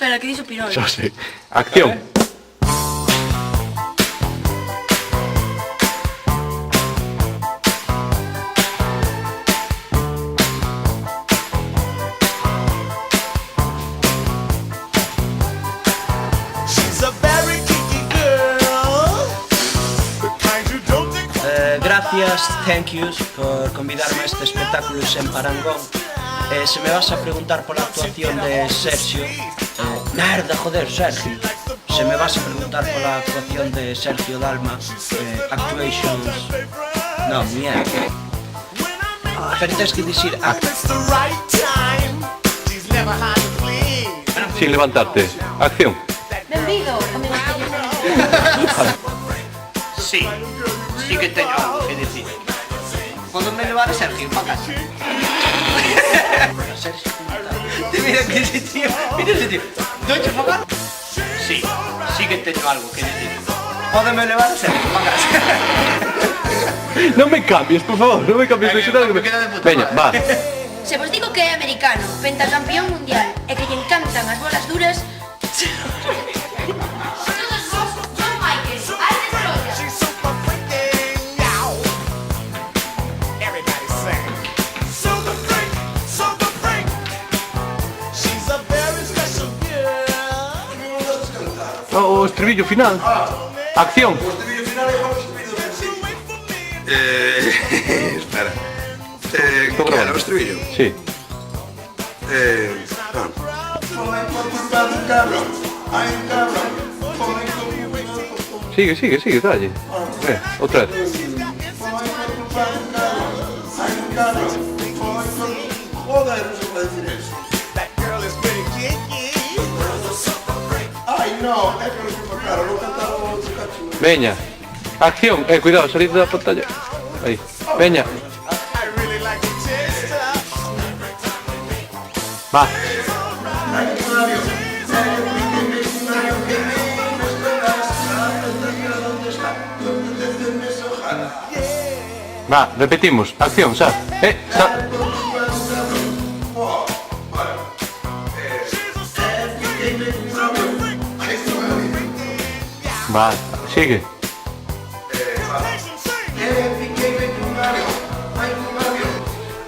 Espera, que dixo Pirol. Xa sei. Acción. Gracias, thank yous por convidarme a este espectáculo en Parangón. Se me vas a preguntar pola actuación de Sergio, merda, joder, Sergio. Se me vas a preguntar pola actuación de Sergio Dalma, actuations... No, mierda. Pero tens que dicir Sin levantarte. Acción. Benvido, amigo. Sí, sí que teño algo que decir. Pódome levar a Sergio pa casa. Sergio, mira que ese tío, mira ese tío. ¿Doiche fogar? Sí, sí que teño algo que decir. Pódeme levar a Sergio pa casa. Non me cambies, por favor, non me cambies de xeral que me... Veña, va. Se vos digo que é americano, pentacampeón mundial e que lle encantan as bolas duras... Todos vos, John Michael, Alex Roya. O estribillo final. Acción. Espera. ¿Qué era o estribillo? Sí. Sigue, sigue, sigue, dalle. Outra vez. Joder, non se pode decir eso. Ai, no, é que non se claro, non cantaba o cacho. Veña. Acción. Cuidado, salid da pantalla. Aí. Veña. Va. Va, repetimos. Acción, xa. Xa. Va, sigue.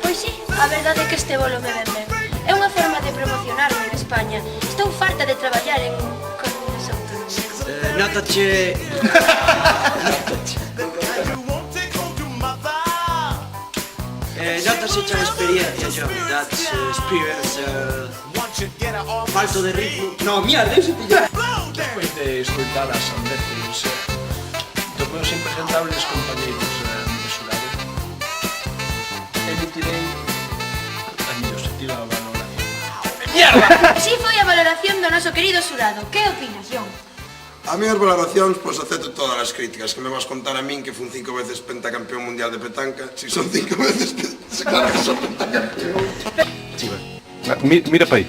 Pois sí, a verdade é que este bolo me ven ben. É unha forma de promocionarme en España. Estou farta de traballar en comunidades autónomas. Nótache... Notase xa experiencia, John. That's experience... Falto de ritmo... No, mierda, ese pillo. Despois de escoitar as sandeces dos meus impresentables compañeiros de xurado, emitirei a mi objetiva valoración. Mierda! Así foi a valoración do noso querido xurado. Que opinas, John? A miñas valoracións, pois acepto todas as críticas que me vas contar a min que fun 5 veces pentacampeón mundial de petanca. Si son 5 veces, claro que son pentacampeón. Mira pa aí.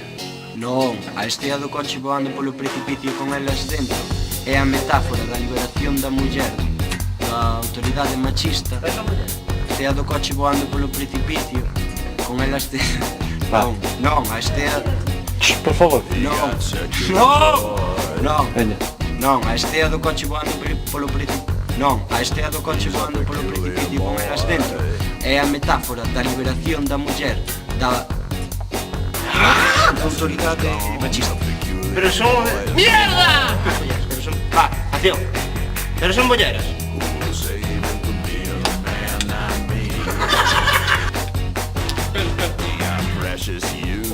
Non, a estea do coche voando polo precipicio con elas dentro é a metáfora da liberación da muller, da autoridade machista. A estea do coche voando polo precipicio con elas dentro. Non, a estea... Por favor. Non, Veña. non, a estea do coche voando polo precipicio. Non, a estea do coche voando polo precipicio con elas dentro é a metáfora da liberación da muller, da autoridade machista. Pero son... ¡Mierda! Pero son... Va, acción. Pero son bolleras.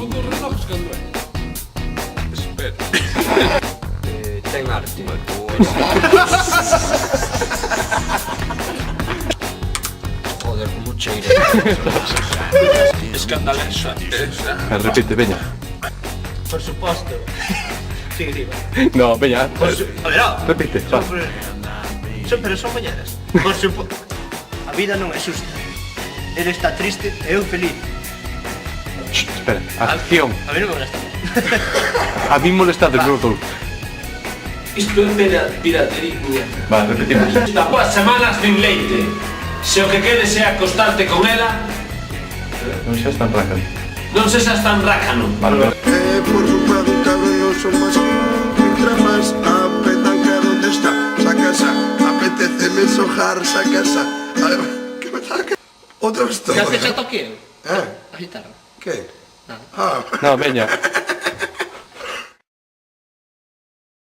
Os relojes que André. Espera. Ten arte. Joder, como cheira. Escandalosa. Repite, veña. Por suposto. Sigue, sigue. No, veña. A ver, no. Repite, va. Pero son bolleras. Por suposto. A vida non é xusta. Ele está triste e eu feliz. Espera, acción. A ver, non me molesta. A mí molestade, non todo. Isto é piratería. Va, repetimos. Está coas semanas sin leite. Se o que queres é acostarte con ela, Non xa están rácano. non sexas tan rácano. Vale. Por su pedo, cabrón, son más trafas, a petanca donde está, sacasa, apeteceme sojar, sacasa. Que me saca? Outra vez todo. Xa te xa toquei eu, Eh? a guitarra. Que? No, veña.